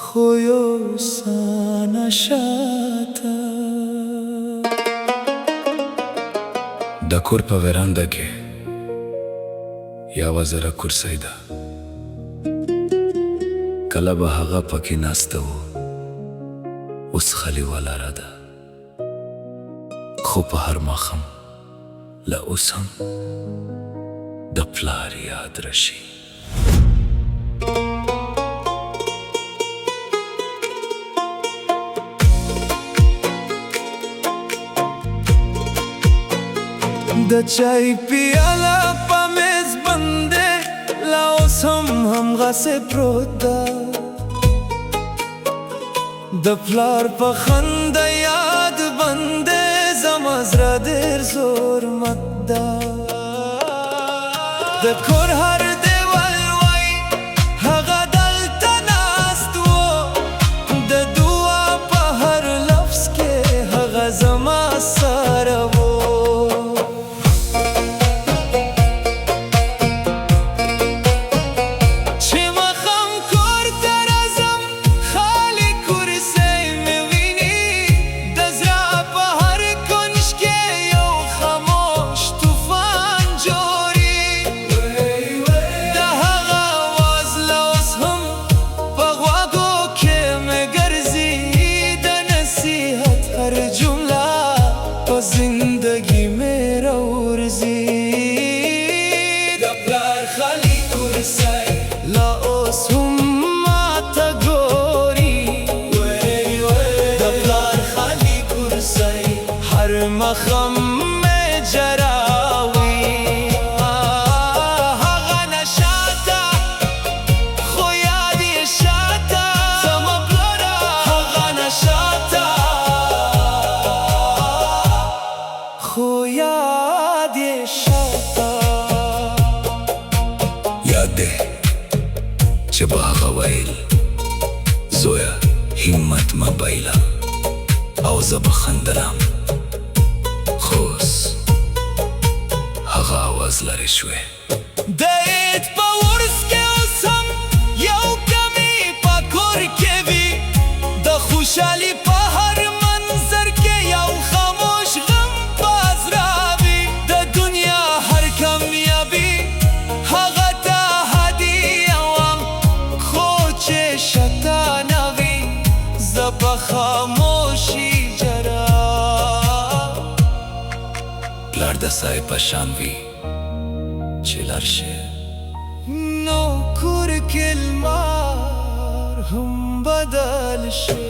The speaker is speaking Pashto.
خو یو سانه شاته د کور په ورانده کې یوه زره کرسۍ ده، کله به هغه پکې ناسته و، اوس خالي ولاړه ده. خو په هر ماښام له اوس هم د پلار یاد راشي. د چای پیاله په میز باندې لا اوس هم همغسې پروت ده، د پلار په خنده یاد باندې زما زړه ډېر زور مات ده. د کور هر دیوال وایي هغه دلته ناست و، د دعا په هر لفظ کې هغه زما سره و. زندگی میرا ورزی د پلار خالی کرسی لا اوس هم ماته ګوري، د پلار خالی کرسی هر ماښام مې جراوي. هغه نشاته خو یاد یې شاته، زما پلاره هغه نشاته خو یاد یې شاته. یاد دی چې به هغه ویل زویه همت مه بایله او زه به خندلم، خو اوس هغه آواز لرې شوې. د عید په ورځ کې اوس هم یو کمی په کور کې وي، د خوشحالي په هر منظر کې یو خاموش غم باز راوي. د دنیا هر کامیابي هغه ته هدیه وم، خو چې شتانه وي زه به خاموشي جرا. پلار د سایې په شان وي چې لاړ شي، نو کور کې لمر هم بدل شي.